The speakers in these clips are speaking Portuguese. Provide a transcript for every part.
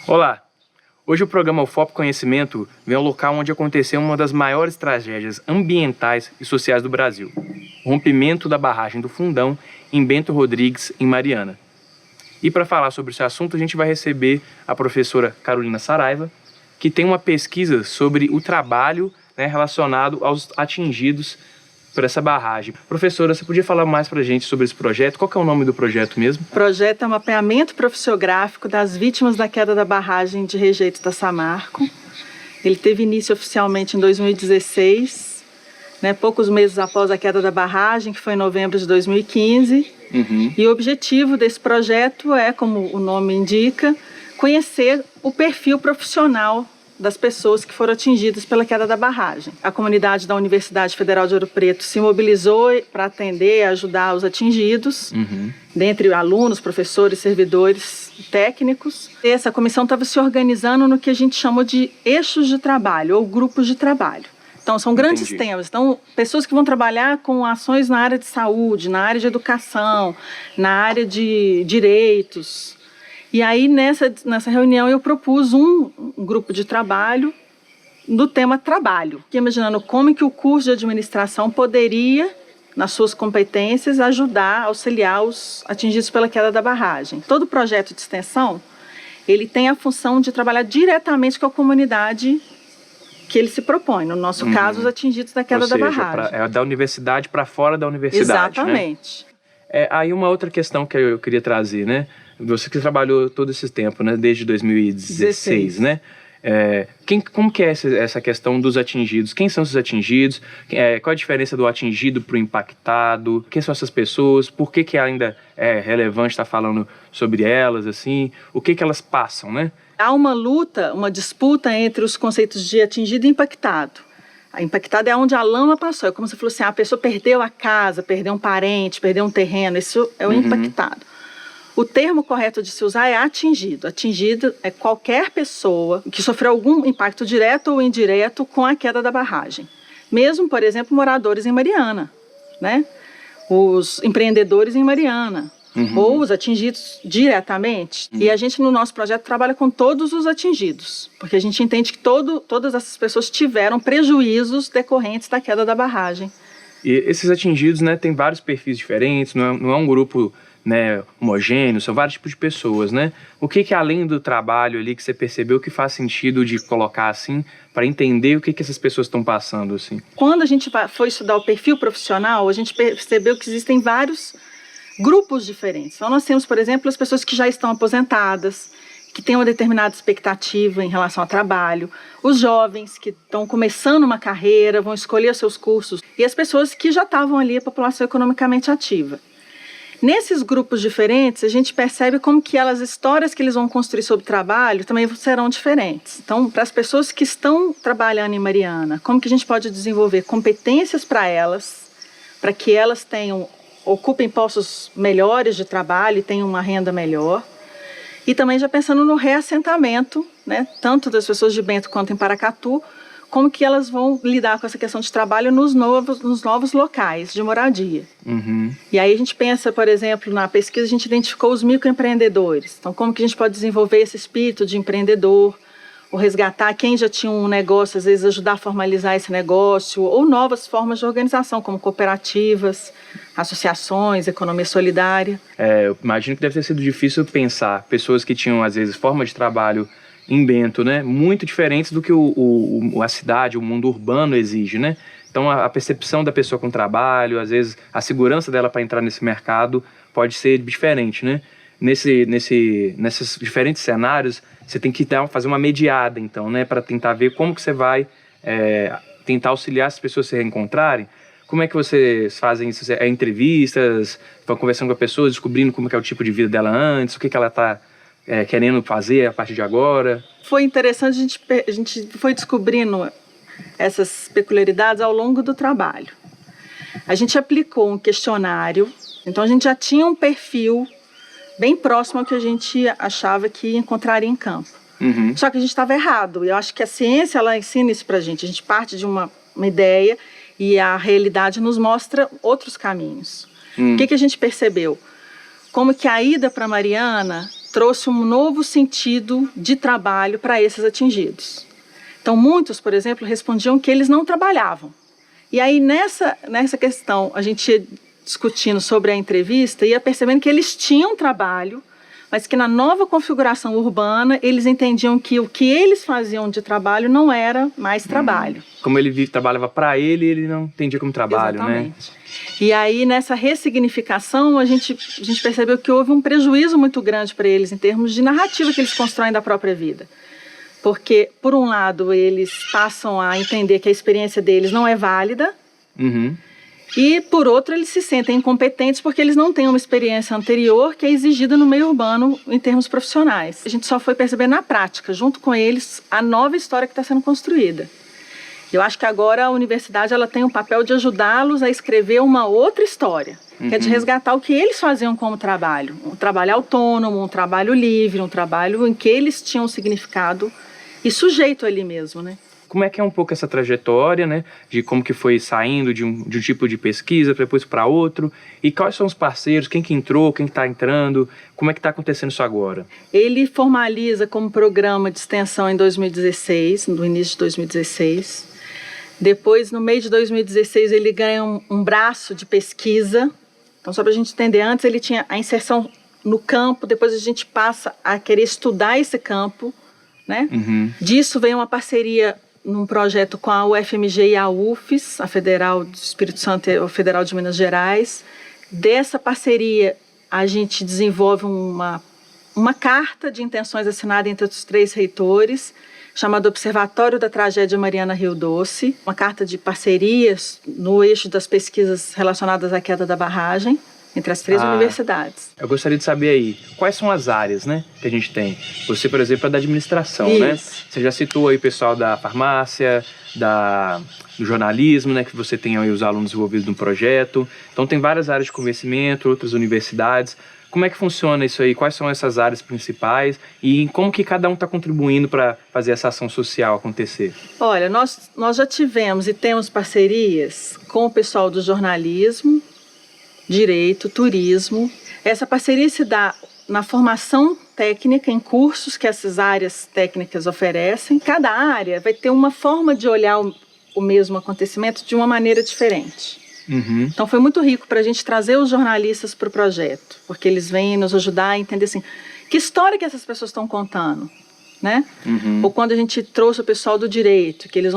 Olá! Hoje o programa UFOP Conhecimento vem ao local onde aconteceu uma das maiores tragédias ambientais e sociais do Brasil, o rompimento da barragem do Fundão em Bento Rodrigues, em Mariana. E para falar sobre esse assunto, a gente vai receber a professora Carolina Saraiva, que tem uma pesquisa sobre o trabalho relacionado aos atingidos por essa barragem. Professora, você podia falar mais para a gente sobre esse projeto? Qual que é o nome do projeto mesmo? O projeto é o mapeamento profissiográfico das vítimas da queda da barragem de Rejeitos da Samarco. Ele teve início oficialmente em 2016, poucos meses após a queda da barragem, que foi em novembro de 2015. E o objetivo desse projeto é, como o nome indica, conhecer o perfil profissional das pessoas que foram atingidas pela queda da barragem. A comunidade da Universidade Federal de Ouro Preto se mobilizou para atender e ajudar os atingidos, dentre alunos, professores, servidores, técnicos. Essa comissão estava se organizando no que a gente chama de eixos de trabalho ou grupos de trabalho. Então, são grandes temas. Então, pessoas que vão trabalhar com ações na área de saúde, na área de educação, na área de direitos. E aí, nessa reunião, eu propus um grupo de trabalho do tema trabalho. Fiquei imaginando como que o curso de administração poderia, nas suas competências, ajudar, auxiliar os atingidos pela queda da barragem. Todo projeto de extensão, ele tem a função de trabalhar diretamente com a comunidade que ele se propõe. No nosso caso, os atingidos da queda da barragem. É da universidade para fora da universidade. Exatamente. Aí uma outra questão que eu queria trazer, Você que trabalhou todo esse tempo, desde 2016, como que é essa questão dos atingidos? Quem são esses atingidos? Qual a diferença do atingido para o impactado? Quem são essas pessoas? Por que ainda é relevante estar falando sobre elas, assim? O que elas passam, Há uma luta, uma disputa entre os conceitos de atingido e impactado. A impactada é onde a lama passou. É como se fosse a pessoa perdeu a casa, perdeu um parente, perdeu um terreno. Isso é o impactado. O termo correto de se usar é atingido. Atingido é qualquer pessoa que sofreu algum impacto direto ou indireto com a queda da barragem. Mesmo, por exemplo, moradores em Mariana, os empreendedores em Mariana. Ou os atingidos diretamente. E a gente, no nosso projeto, trabalha com todos os atingidos, porque a gente entende que todas essas pessoas tiveram prejuízos decorrentes da queda da barragem. E esses atingidos, têm vários perfis diferentes, não é um grupo homogêneo, são vários tipos de pessoas, O que além do trabalho ali que você percebeu que faz sentido de colocar assim, para entender o que essas pessoas estão passando, assim? Quando a gente foi estudar o perfil profissional, a gente percebeu que existem vários grupos diferentes. Então, nós temos, por exemplo, as pessoas que já estão aposentadas, que têm uma determinada expectativa em relação ao trabalho, os jovens que estão começando uma carreira, vão escolher seus cursos, e as pessoas que já estavam ali, a população economicamente ativa. Nesses grupos diferentes, a gente percebe como que as histórias que eles vão construir sobre o trabalho também serão diferentes. Então, para as pessoas que estão trabalhando em Mariana, como que a gente pode desenvolver competências para elas, para que elas ocupem postos melhores de trabalho e tenham uma renda melhor. E também já pensando no reassentamento, tanto das pessoas de Bento quanto em Paracatu, como que elas vão lidar com essa questão de trabalho nos novos locais de moradia. E aí a gente pensa, por exemplo, na pesquisa a gente identificou os microempreendedores. Então, como que a gente pode desenvolver esse espírito de empreendedor, ou resgatar quem já tinha um negócio, às vezes ajudar a formalizar esse negócio, ou novas formas de organização, como cooperativas, associações, economia solidária. Eu imagino que deve ter sido difícil pensar pessoas que tinham, às vezes, formas de trabalho em Bento, muito diferentes do que a cidade, o mundo urbano exige, Então, a percepção da pessoa com trabalho, às vezes, a segurança dela para entrar nesse mercado pode ser diferente, Nesses diferentes cenários, você tem que fazer uma mediada, então, para tentar ver como que você vai tentar auxiliar as pessoas a se reencontrarem. Como é que vocês fazem isso? Entrevistas, vão conversando com a pessoa, descobrindo como que é o tipo de vida dela antes, o que ela está querendo fazer a partir de agora? Foi interessante, a gente foi descobrindo essas peculiaridades ao longo do trabalho. A gente aplicou um questionário, então a gente já tinha um perfil bem próximo ao que a gente achava que encontraria em campo. Só que a gente estava errado. Eu acho que a ciência, ela ensina isso pra gente. A gente parte de uma ideia e a realidade nos mostra outros caminhos. O que a gente percebeu? Como que a ida para Mariana trouxe um novo sentido de trabalho para esses atingidos. Então, muitos, por exemplo, respondiam que eles não trabalhavam. E aí, nessa questão, a gente ia discutindo sobre a entrevista, ia percebendo que eles tinham trabalho, mas que na nova configuração urbana, eles entendiam que o que eles faziam de trabalho não era mais trabalho. Como ele trabalhava para ele não entendia como trabalho, exatamente, né? E aí, nessa ressignificação, a gente percebeu que houve um prejuízo muito grande para eles em termos de narrativa que eles constroem da própria vida. Porque, por um lado, eles passam a entender que a experiência deles não é válida, e, por outro, eles se sentem incompetentes porque eles não têm uma experiência anterior que é exigida no meio urbano em termos profissionais. A gente só foi perceber na prática, junto com eles, a nova história que está sendo construída. Eu acho que agora a universidade ela tem o papel de ajudá-los a escrever uma outra história, que é de resgatar o que eles faziam como trabalho. Um trabalho autônomo, um trabalho livre, um trabalho em que eles tinham significado e sujeito ali mesmo, né? Como é que é um pouco essa trajetória, né? De como que foi saindo de um tipo de pesquisa, depois para outro. E quais são os parceiros, quem que entrou, quem que está entrando, como é que está acontecendo isso agora? Ele formaliza como programa de extensão em 2016, no início de 2016. Depois, no meio de 2016, ele ganha um braço de pesquisa. Então, só para a gente entender, antes ele tinha a inserção no campo, depois a gente passa a querer estudar esse campo, né? Disso vem uma parceria num projeto com a UFMG e a UFES, a Federal do Espírito Santo e a Federal de Minas Gerais. Dessa parceria, a gente desenvolve uma carta de intenções assinada entre os 3 reitores, chamada Observatório da Tragédia Mariana Rio Doce, uma carta de parcerias no eixo das pesquisas relacionadas à queda da barragem, entre as 3 universidades. Eu gostaria de saber aí, quais são as áreas, né, que a gente tem? Você, por exemplo, é da administração, Isso. né? Você já citou aí o pessoal da farmácia, do jornalismo, né, que você tem aí os alunos envolvidos no projeto. Então tem várias áreas de conhecimento, outras universidades. Como é que funciona isso aí? Quais são essas áreas principais? E como que cada um está contribuindo para fazer essa ação social acontecer? Olha, nós já tivemos e temos parcerias com o pessoal do jornalismo, direito, turismo. Essa parceria se dá na formação técnica, em cursos que essas áreas técnicas oferecem. Cada área vai ter uma forma de olhar o mesmo acontecimento de uma maneira diferente. Então foi muito rico para a gente trazer os jornalistas para o projeto, porque eles vêm nos ajudar a entender assim, que história que essas pessoas estão contando, né? Ou quando a gente trouxe o pessoal do direito, que eles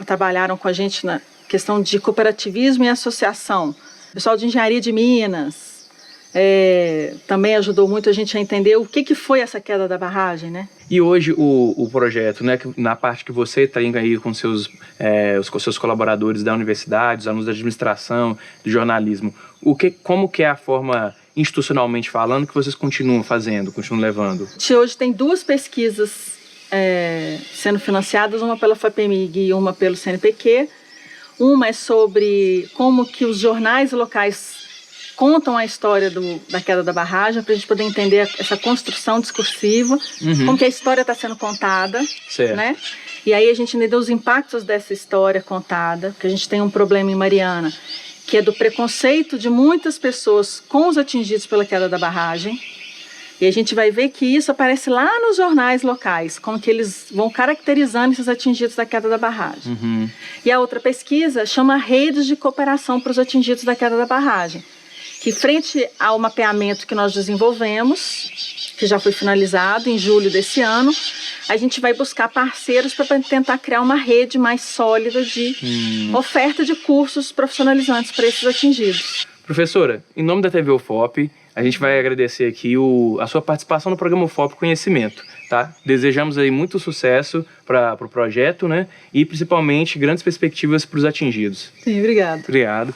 trabalharam com a gente na questão de cooperativismo e associação. O pessoal de engenharia de Minas também ajudou muito a gente a entender o que foi essa queda da barragem, né? E hoje o projeto, né, na parte que você tem aí com com seus colaboradores da universidade, os alunos da administração, do jornalismo, como que é a forma, institucionalmente falando, que vocês continuam fazendo, continuam levando? A gente hoje tem 2 pesquisas sendo financiadas, uma pela FAPEMIG e uma pelo CNPq. Uma é sobre como que os jornais locais contam a história da queda da barragem, para a gente poder entender essa construção discursiva, como que a história está sendo contada, né? E aí a gente entendeu os impactos dessa história contada, porque a gente tem um problema em Mariana, que é do preconceito de muitas pessoas com os atingidos pela queda da barragem. E a gente vai ver que isso aparece lá nos jornais locais, como que eles vão caracterizando esses atingidos da queda da barragem. E a outra pesquisa chama Redes de Cooperação para os Atingidos da Queda da Barragem, que frente ao mapeamento que nós desenvolvemos, que já foi finalizado em julho desse ano, a gente vai buscar parceiros para tentar criar uma rede mais sólida de oferta de cursos profissionalizantes para esses atingidos. Professora, em nome da TV UFOP, a gente vai agradecer aqui a sua participação no programa UFOP Conhecimento, tá? Desejamos aí muito sucesso para o projeto, né? E principalmente grandes perspectivas para os atingidos. Sim, obrigado. Obrigado.